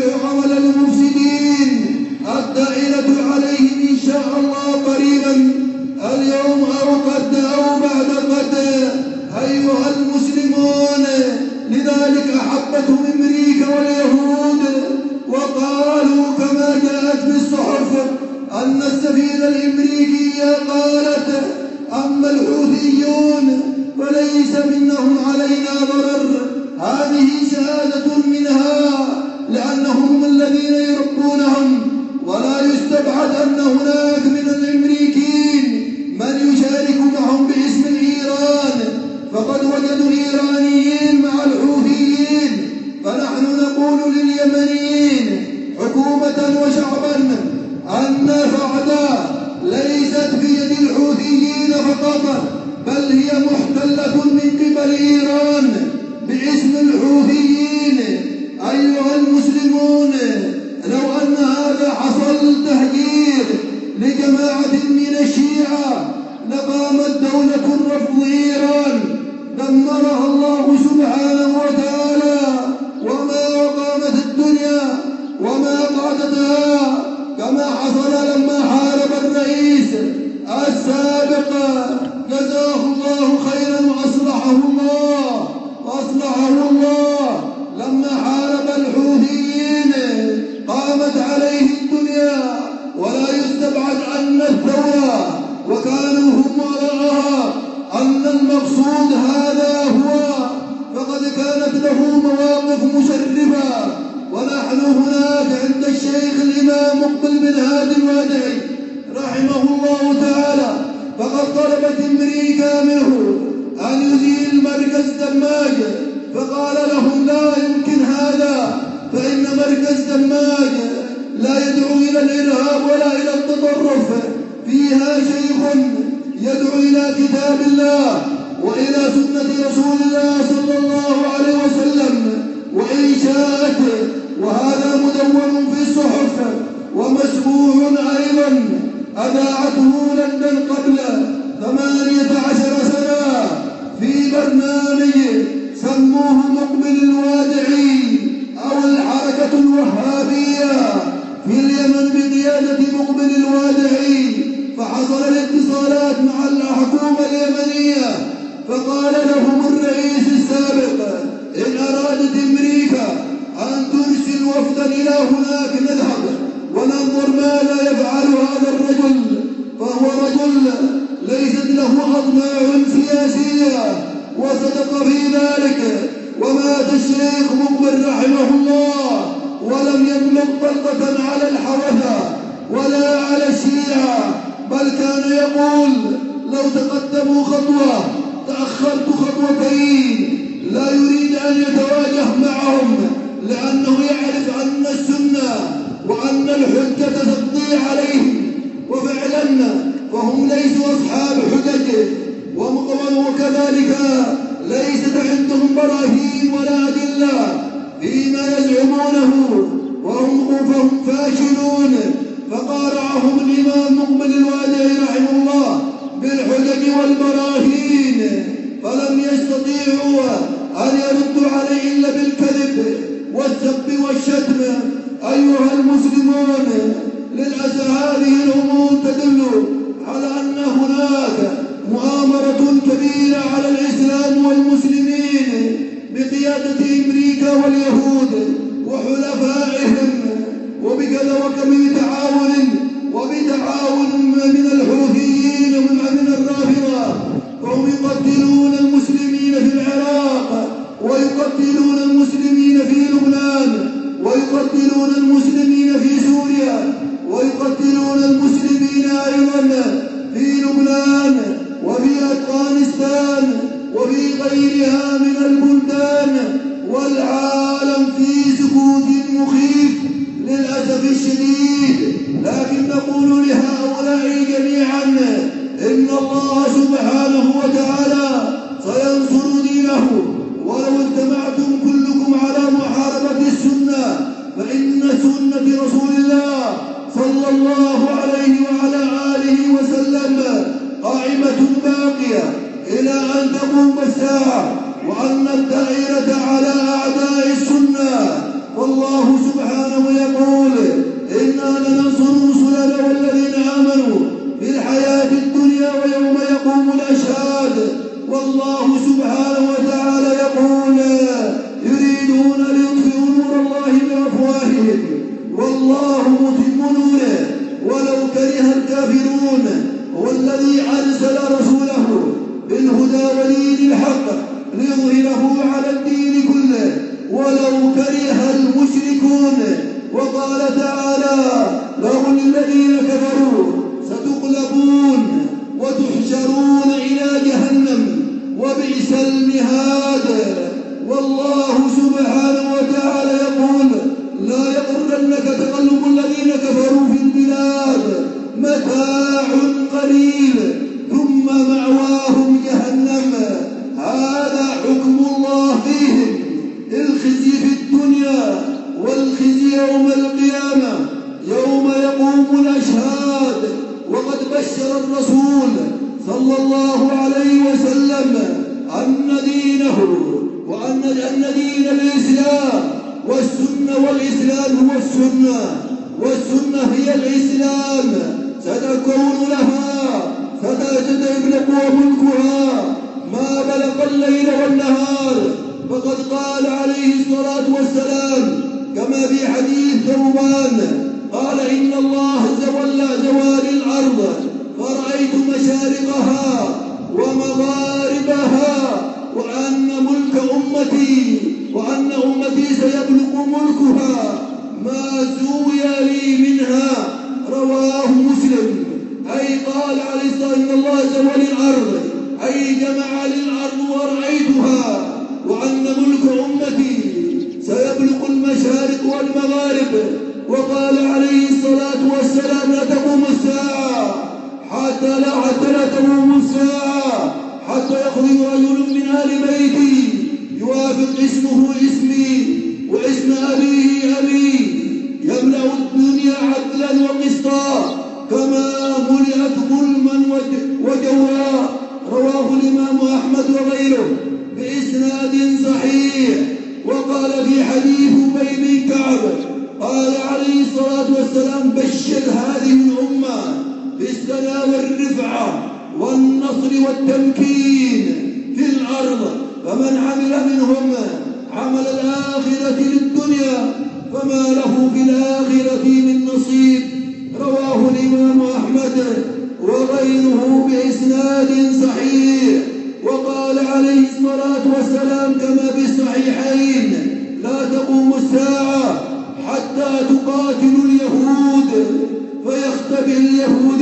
يصلح عمل المفسدين. الدائرة عليهم إن شاء الله قريبا، اليوم أو غد أو بعد غد أيها المسلمون. لذلك أحبتهم أمريكا واليهود، وقالوا كما جاءت في الصحف أن السفينة الأمريكية قالت: أما الحوثيون فليس منهم علينا ضرر. هذه شهادة منها لأنهم الذين يربونهم. ولا يستبعد أن هناك من الأمريكيين من يشارك معهم باسم إيران، فقد وجدوا الإيرانيين مع الحوثيين. فنحن نقول لليمنيين حكومة وشعبا أن فعدا ليست بيد الحوثيين فقط، بل هي محتلة من قبل إيران باسم الحوثيين. أيها المسلمون، لو أن هذا حصل تهجير لجماعة من الشيعة لقامت دولة رفض إيران دمرها الله سبحانه وتعالى، وما قامت الدنيا وما قعدتها، كما حصل لما حارب الرئيس السابق جزاه الله خيرا وأصلحه الله لما حارب الحوثيين قامت عليه الدنيا. ولا يستبعد أن الثورة وكانوا هم وراءها أن المقصود هذا هو، فقد كانت له مواقف مشرفة. ونحن هناك عند الشيخ الإمام مقبل بن هادي الوادعي رحمه الله تعالى، فقد طلبت أمريكا منه أن يزيل مركز دماج، فقال لهم: لا يمكن هذا، فإن مركز دماج لا يدعو إلى الإرهاب ولا إلى التطرف، فيها شيخ يدعو إلى كتاب الله وإلى سنة رسول الله صلى الله عليه وسلم وإنشاءته، وهذا مدون في الصحف ومسموع أيضا. أذاعته لندن قبل 18 سنة في برنامج سموه مقبل الوادعي أو الحركة الوهابية في اليمن بقيادة مقبل الوادعي. فحصل الاتصالات مع الحكومة اليمنية، فقال لهم الرئيس السابق: إن أرادت أمريكا أن ترسل وفدا إلى هناك نذهب وننظر ماذا يفعل هذا الرجل، فهو رجل ليست له أطماع سياسية. وصدق في ذلك. ومات الشيخ مقبل رحمه الله ولم يطلق طلقة على الحوثة ولا على الشيعة، بل كان يقول: لو تقدموا خطوة تأخرت خطوتين. لا يريد أن يتواجه معهم لأنه يعرف أن السنة وأن الحجة تقضي عليهم، وفعلا فهم ليسوا أصحاب حجج، وكذلك ليست عندهم براهين ولا أدلة فيما يزعمونه، فهم فاشلون. فقارعهم الإمام مقبل الوادعي رحمه الله بالحجج والبراهين، فلم يستطيعوا أن يردوا عليه إلا بالكذب والسب والشتم. أيها المسلمون، للأسف هذه الأمور تدل على أن هناك مؤامرة كبيرة على الإسلام والمسلمين بقيادة أمريكا واليهود وحلفائهم، وبكذا وكم وبتعاون من الحوثيين ومن الرافضة، فهم يقتلون المسلمين في العراق ويقتلون المسلمين في لبنان ويقتلون المسلمين في سوريا ويقتلون المسلمين أيضا في لبنان وفي أفغانستان وفي غيرها من البلدان، والعالم في سكوت مخيف للأسف الشديد. لكن نقول لهؤلاء جميعا: إن الله سبحانه وتعالى سينصر دينه، ولو اجتمعتم كلكم على محاربة السنة فإن سنة رسول الله صلى الله عليه وعلى آله وسلم قائمة باقية إلى أن تقوم الساعة، وأن الدائرة على أعداء السنة. والله سبحانه سبحانه يقول إنا لننصر رسلنا والذين آمنوا في الحياة الدنيا ويوم يقوم الأشهاد. والله سبحانه وتعالى يقول يريدون ليطفئوا نور الله بأفواههم والله متم نوره ولو كره الكافرون. هو الذي أرسل رسوله بالهدى ودين الحق ليظهره على الدين كله ولو كره المشركون. وقال تعالى ذروا الذين كفروا ستغلبون وتحشرون إلى جهنم وبئس المهاد. والله سبحانه وتعالى يقول لا يغرنك تقلب الذين كفروا في البلاد متاع قليل ثم مأواهم جهنم. هذا حكم الله فيهم، الخزي في الدنيا والخزي يوم القيامة يوم يقوم الأشهاد. وقد بشر الرسول صلى الله عليه وسلم أن دينه وأن دين الإسلام والسنة والإسلام هو السنة والسنة هي الإسلام ستكون لها ستبلغ ملكها ما بلغ الليل والنهار. فقد قال عليه الصلاة والسلام كما في حديث ثوبان قال إن الله زوال الأرض فرأيت مشارقها ومغاربها وأن أمتي سيبلغ ملكها ما زوي لي منها. رواه مسلم. أي قال عليه الصلاة إن الله زوال الأرض أي جمع للأرض ورأيتها وأن ملك أمتي سيبلغ المشارق والمغارب. وقال عليه الصلاة والسلام لا تقوم الساعة حتى لا تقوم الساعة حتى يخرج رجل من آل بيتي يوافق اسمه اسمي واسم أبيه أبي يملأ الدنيا عدلا وقسطا كما ملئت ظلما وجورا. رواه الإمام أحمد وغيره بإسناد صحيح. وقال في حديث أبي بن كعب قال عليه الصلاة والسلام بشر هذه الأمة بالسنا والرفعة والنصر والتمكين في الأرض فمن عمل منهم عمل الآخرة للدنيا فما له في الآخرة من نصيب. رواه الإمام أحمد وغيره بإسناد صحيح. وقال عليه الصلاة والسلام كما في الصحيحين لا تقوم الساعة حتى تقاتل اليهود فيختبئ اليهود